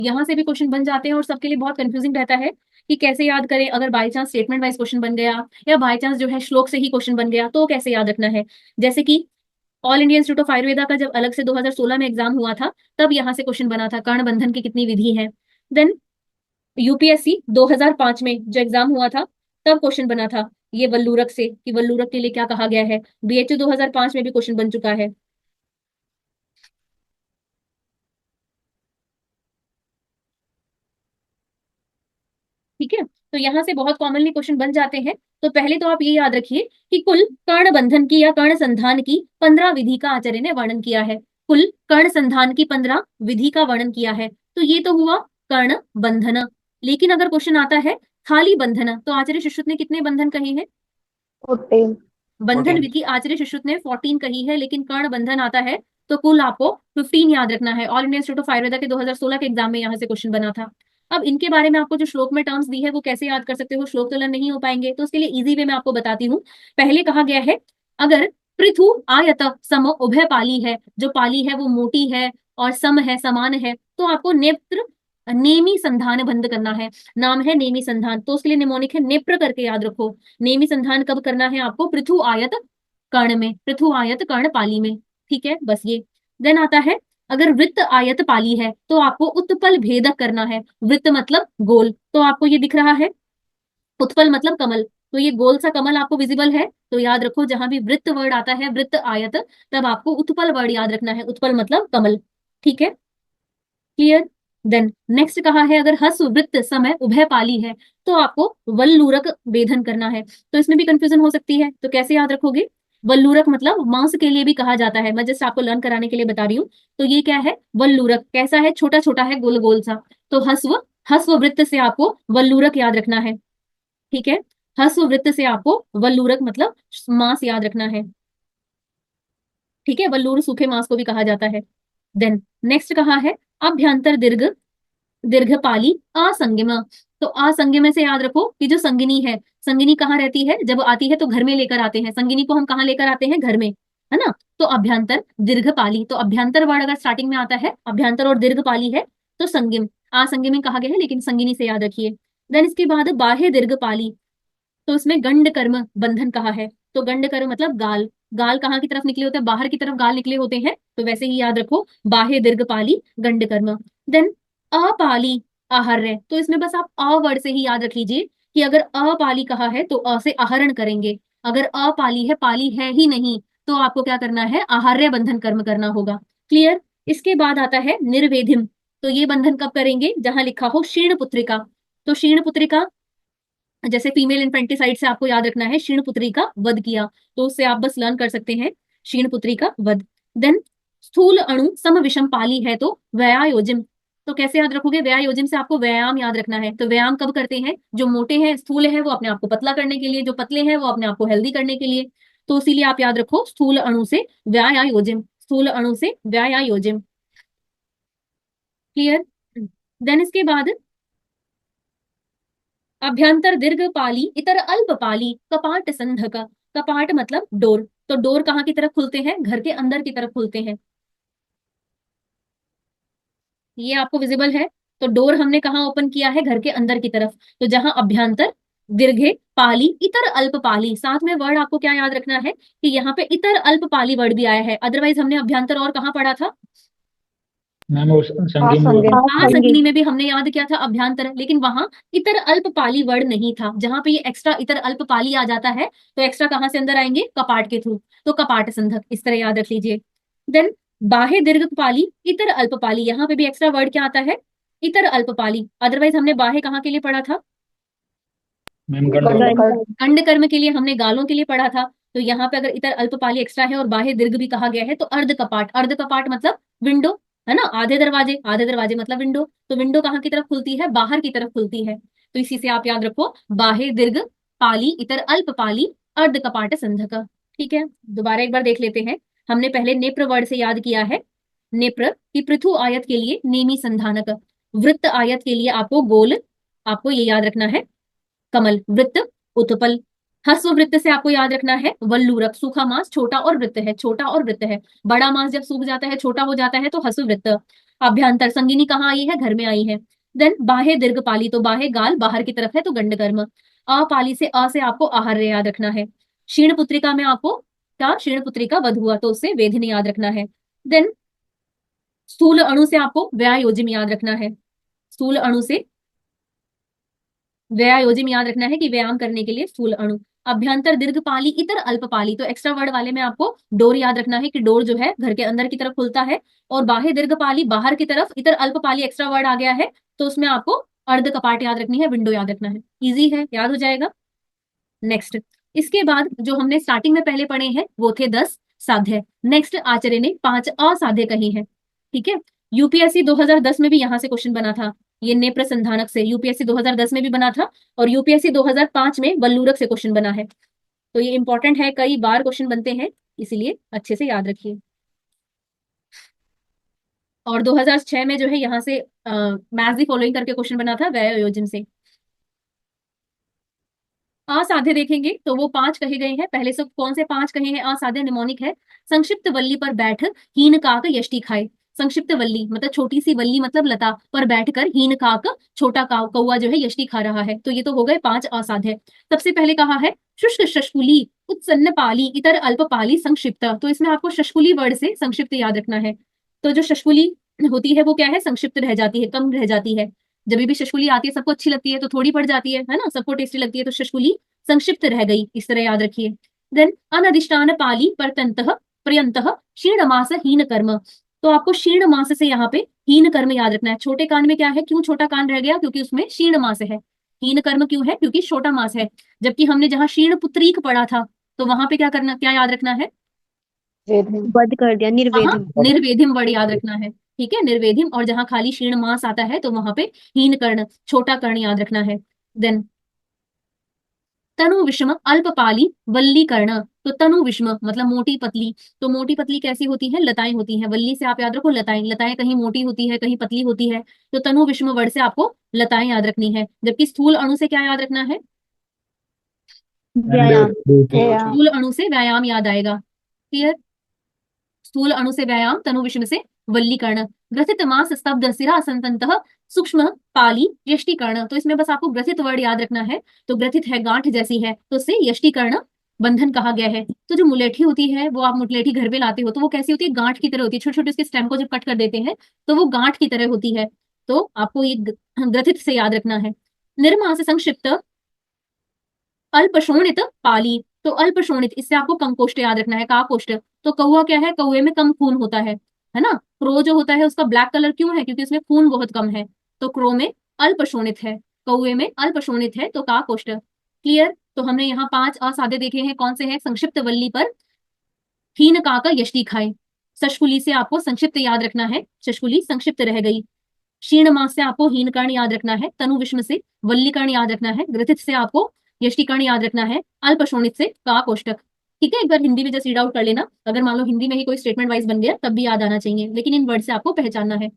यहाँ से भी क्वेश्चन बन जाते हैं और सबके लिए बहुत कंफ्यूजिंग रहता है कि कैसे याद करें। अगर by chance statement wise question बन गया या बाई चांस जो है श्लोक से ही क्वेश्चन बन गया तो कैसे याद रखना है। जैसे कि all India institute of Ayurveda का जब अलग से 2016 में एग्जाम हुआ था तब यहाँ से क्वेश्चन बना था कर्ण बंधन की कितनी विधि है। देन यूपीएससी 2005 में जो एग्जाम हुआ था तब क्वेश्चन बना था ये वल्लूरक से कि वल्लूरक के लिए क्या कहा गया है। बीएचयू 2005 में भी क्वेश्चन बन चुका है। ठीक है, तो यहाँ से बहुत कॉमनली क्वेश्चन बन जाते हैं। तो पहले तो आप ये याद रखिए कि कुल कर्ण बंधन की या कर्ण संधान की 15 विधि का आचार्य ने वर्णन किया है। कुल कर्ण संधान की 15 विधि का वर्णन किया है। तो ये तो हुआ कर्ण बंधन। लेकिन अगर क्वेश्चन आता है थाली बंधन तो आचार्य सुश्रुत ने कितने बंधन कहे हैं। 14। बंधन 14। विधि आचार्य सुश्रुत ने 14 कही है, लेकिन कर्ण बंधन आता है तो कुल आपको 15 याद रखना है। All India institute of Ayurveda के 2016 के एग्जाम में यहाँ से क्वेश्चन बना था। अब इनके बारे में आपको जो श्लोक में टर्म्स दी है वो कैसे याद कर सकते हो, श्लोक तो लर्न नहीं हो पाएंगे, तो उसके लिए इजी वे में आपको बताती हूँ। पहले कहा गया है अगर पृथु आयत सम उभय पाली है, जो पाली है वो मोटी है और सम है समान है, तो आपको नेत्र नेमी संधान बंद करना है। नाम है नेमी संधान, तो उसके लिए निमोनिक है नेप्र करके याद रखो। नेमी संधान कब करना है आपको, पृथु आयत कर्ण में, पृथु आयत कर्ण पाली में। ठीक है, बस ये। देन आता है अगर वृत्त आयत पाली है तो आपको उत्पल भेदक करना है। वृत्त मतलब गोल, तो आपको ये दिख रहा है। उत्पल मतलब कमल, तो ये गोल सा कमल आपको विजिबल है। तो याद रखो जहां भी वृत्त वर्ड आता है, वृत्त आयत, तब आपको उत्पल वर्ड याद रखना है। उत्पल मतलब कमल। ठीक है, क्लियर। देन नेक्स्ट कहा है अगर हस्व वृत्त समय उभय पाली है तो आपको वल्लूरक भेदन करना है। तो इसमें भी कंफ्यूजन हो सकती है, तो कैसे याद रखोगे। वल्लूरक मतलब मांस के लिए भी कहा जाता है, मैं जस्ट आपको लर्न कराने के लिए बता रही हूँ। तो ये क्या है, वल्लूरक कैसा है, छोटा छोटा है, गोल गोल सा। तो हस्व हस्व वृत्त से आपको वल्लूरक याद रखना है। ठीक है, हस्व वृत्त से आपको वल्लूरक मतलब मांस याद रखना है। ठीक है, वल्लूर सूखे मांस को भी कहा जाता है। देन नेक्स्ट कहा है अभ्यंतर दीर्घ दीर्घपाली असंगिमा। तो असंगिमा से याद रखो कि जो संगिनी है, संगिनी कहाँ रहती है, जब आती है तो घर में लेकर आते हैं, संगिनी को हम कहाँ लेकर आते हैं, घर में, है ना। तो अभ्यंतर दीर्घपाली, तो अभ्यंतर वर्ड अगर स्टार्टिंग में आता है, अभ्यंतर और दीर्घपाली है तो संगिम, असंगिम में कहा गया है लेकिन संगिनी से याद रखिए। देन इसके बाद बाह्य दीर्घपाली, तो इसमें गंड कर्म बंधन कहा है। तो गंड कर्म मतलब गाल, गाल कहाँ की तरफ निकले होते हैं, बाहर की तरफ गाल निकले होते हैं, तो वैसे ही याद रखो बाह्य दीर्घपाली गंड कर्म। देन अपाली आहार्य, तो इसमें बस आप अ वर्ड से ही याद रख लीजिए कि अगर अपाली कहा है तो अ से आहरण करेंगे। अगर अपाली है, पाली है ही नहीं, तो आपको क्या करना है, आहार्य बंधन कर्म करना होगा। क्लियर। इसके बाद आता है निर्वेधिम, तो ये बंधन कब करेंगे, जहां लिखा हो क्षीण पुत्रिका। तो क्षीण पुत्रिका जैसे फीमेल इन्फेंटिसाइड से आपको याद रखना है क्षीण पुत्री का वध किया, तो उससे आप बस लर्न कर सकते हैं क्षीण पुत्री का वध। देन स्थूल अणु सम विषम पाली है तो व्यायोजिम, तो कैसे याद रखोगे, व्यायोजिम से आपको व्यायाम याद रखना है। तो व्यायाम कब करते हैं, जो मोटे हैं स्थूल है वो अपने आप को पतला करने के लिए, जो पतले हैं वो अपने आप को हेल्दी करने के लिए। तो इसीलिए आप याद रखो स्थूल अणु से व्यायायोजिम, स्थूल अणु से व्यायायोजिम। क्लियर। देन इसके बाद अभ्यंतर दीर्घ पाली इतर अल्प पाली कपाट संधक, कपाट मतलब डोर, तो डोर कहाँ की तरफ खुलते हैं, घर के अंदर की तरफ खुलते हैं। ये आपको विजिबल है, तो डोर हमने कहाँ ओपन किया है, घर के अंदर की तरफ। तो जहां अभ्यंतर दीर्घे पाली इतर अल्प पाली, साथ में वर्ड आपको क्या याद रखना है कि यहाँ पे इतर अल्प पाली वर्ड भी आया है, अदरवाइज हमने अभ्यंतर और कहाँ पढ़ा था, मैम वो संगीन बोल असंगिम। रहे हाँ संगिनी में भी हमने याद किया था अभ्यंतर, लेकिन वहां इतर अल्प पाली वर्ड नहीं था। जहां पे ये एक्स्ट्रा इतर अल्प पाली आ जाता है तो एक्स्ट्रा कहां से अंदर आएंगे, कपाट के थ्रू, तो कपाट संधक, इस तरह याद रख लीजिए। देन बाह्य दीर्घ पाली इतर अल्प पाली, यहाँ पे भी एक्स्ट्रा वर्ड क्या आता है, इतर अल्प पाली, अदरवाइज हमने बाह्य कहाँ के लिए पढ़ा था, मैम गंड गंडक। खंड कर्म के लिए, हमने गालों के लिए पढ़ा था। तो यहाँ पे अगर इतर अल्प पाली एक्स्ट्रा है और बाह्य दीर्घ भी कहा गया है तो अर्ध कपाट, अर्ध कपाट मतलब विंडो, है ना, आधे दरवाजे, आधे दरवाजे मतलब विंडो। तो विंडो कहाँ की तरफ खुलती है, बाहर की तरफ खुलती है। तो इसी से आप याद रखो बाह्य दीर्घ पाली इतर अल्प पाली अर्ध कपाट संधक। ठीक है, दोबारा एक बार देख लेते हैं। हमने पहले नेत्र वर्ड से याद किया है, नेत्र की पृथु आयत के लिए नेमी संधानक, वृत्त आयत के लिए आपको गोल, आपको ये याद रखना है कमल, वृत्त उत्पल। हस्व वृत्त से आपको याद रखना है वल्लूरक, सूखा मांस, छोटा और वृत्त है, छोटा और वृत्त है। बड़ा मांस जब सूख जाता है, छोटा हो जाता है, तो हस्व वृत्त। अभ्यंतर संगिनी कहाँ आई है? घर में आई है। देन बाहे दीर्घपाली, तो बाहे गाल बाहर की तरफ है, तो गंडकर्म। अपाली से अ से आपको आहार्य याद रखना है। क्षीण पुत्रिका में आपको क्या? क्षीण पुत्रिका वध हुआ, तो उससे वेदनी याद रखना है। देन स्थूल अणु से आपको व्यायोजिम याद रखना है। स्थूल अणु से व्यायोजिम याद रखना है कि व्यायाम करने के लिए स्थूल अणु। अभ्यंतर दीर्घपाली इतर अल्पपाली, तो एक्स्ट्रा वर्ड वाले में आपको डोर याद रखना है कि डोर जो है घर के अंदर की तरफ खुलता है। और बाह्य दीर्घपाली बाहर की तरफ, इतर अल्पपाली एक्स्ट्रा वर्ड आ गया है, तो उसमें आपको अर्ध कपाट याद रखनी है, विंडो याद रखना है। इजी है, याद हो जाएगा। नेक्स्ट, इसके बाद जो हमने स्टार्टिंग में पहले पढ़े हैं वो थे 10 साध्य। नेक्स्ट आचार्य ने 5 असाध्य कही है। ठीक है, यूपीएससी 2010 में भी यहां से क्वेश्चन बना था। ये नेत्र संधानक से यूपीएससी 2010 में भी बना था, और यूपीएससी 2005 में वल्लूरक से क्वेश्चन बना है। तो ये इंपॉर्टेंट है, कई बार क्वेश्चन बनते हैं, इसीलिए अच्छे से याद रखिए। और 2006 में जो है यहाँ से मैथ्स दी फॉलोइंग करके क्वेश्चन बना था व्यय योजन से। असाध्य देखेंगे तो वो 5 कहे गए हैं। पहले से कौन से 5 कहे हैं असाध्य? निमोनिक है। संक्षिप्त वल्ली पर बैठ हीन काक यष्टि खाए। संक्षिप्त वल्ली मतलब छोटी सी वल्ली, मतलब लता पर बैठकर हीन काक, छोटा कौवा जो है यष्टि खा रहा है। तो ये तो हो गए 5 असाध्य। सबसे पहले कहा है शुष्क शशकुली उत्सन्न पाली इतर अल्प पाली संक्षिप्त। तो इसमें आपको शशकुली वर्ड से संक्षिप्त याद रखना है। तो जो शशकुली होती है वो क्या है? संक्षिप्त रह जाती है, कम रह जाती है। जब भी शशकुली आती है सबको अच्छी लगती है, तो थोड़ी पड़ जाती है ना, सबको टेस्टी लगती है, तो शशकुली संक्षिप्त रह गई, इस तरह याद रखिए। देन अनधिष्ठान पाली परतंतः पर्यंतः क्षीण मास हीन कर्म। तो आपको क्षीण मास से यहाँ पे हीन कर्म याद रखना है। छोटे कान में क्या है? क्यों छोटा कान रह गया? क्योंकि उसमें क्षीण मास है। हीन कर्म क्यों है? क्योंकि छोटा मास है। जबकि हमने जहां क्षीण पुत्रीक पढ़ा था, तो वहां पे क्या करना, क्या याद रखना है? वेद वध कर दिया, वहां निर्वेदम। निर्वेधिम वर्ड याद रखना है। ठीक है, निर्वेधिम। और जहां खाली क्षीण मास आता है, तो वहां पे हीन कर्ण, छोटा कर्ण याद रखना है। देन तनु विषम अल्पपाली वल्लीकर्ण। तो तनु विषम मतलब मोटी पतली। तो मोटी पतली कैसी होती है? लताएं होती हैं। वल्ली से आप याद रखो लताएं, लताएं कहीं मोटी होती है, कहीं पतली होती है। तो तनु विषम वर्ड से आपको लताएं याद रखनी है। जबकि स्थूल अणु से क्या याद रखना है? व्यायाम। स्थूल अणु से व्यायाम याद आएगा। क्लियर? स्थूल अणु से व्यायाम, तनु विषम से वल्लीकर्ण। ग्रथित मास स्तब्ध सिरा असंतंतः सूक्ष्म पाली यष्टिकर्ण। तो इसमें बस आपको ग्रथित वर्ड याद रखना है। तो ग्रथित है, गांठ जैसी है, तो उससे यष्टिकर्ण बंधन कहा गया है। तो जो मुलेठी होती है, वो आप मुलेठी घर पे लाते हो, तो वो कैसी होती है? गांठ की तरह होती है। छोटे छोटे उसके स्टेम को जब कट कर देते हैं, तो वो गांठ की तरह होती है। तो आपको ये ग्रथित से याद रखना है। निर्मास संक्षिप्त अल्पशोणित पाली। तो अल्पशोणित, इससे आपको कंकोष्ठ याद रखना है। काकोष्ठ, तो कौवा क्या है? कौवे में कम खून होता है ना। क्रो जो होता है उसका ब्लैक कलर क्यों है? क्योंकि उसमें खून बहुत कम है। तो क्रो में अल्पशोणित है, कौवे में अल्पशोणित है, तो काकोष्ठ। क्लियर? तो हमने यहाँ 5 असाध्य देखे हैं। कौन से हैं? संक्षिप्त वल्ली पर हीन काका यष्टि खाए। शशकुली से आपको संक्षिप्त याद रखना है, शशकुली संक्षिप्त रह गई। क्षीण मास से आपको हीन कर्ण याद रखना है। तनु विषम से वल्लीकर्ण याद रखना है। ग्रथित से आपको यष्टिकर्ण याद रखना है। अल्पशोणित से का कोष्टक। ठीक है, एक बार हिंदी में जस्ट रीड आउट कर लेना। अगर मान लो हिंदी में ही कोई स्टेटमेंट वाइज बन गया, तब भी याद आना चाहिए, लेकिन इन वर्ड से आपको पहचानना है।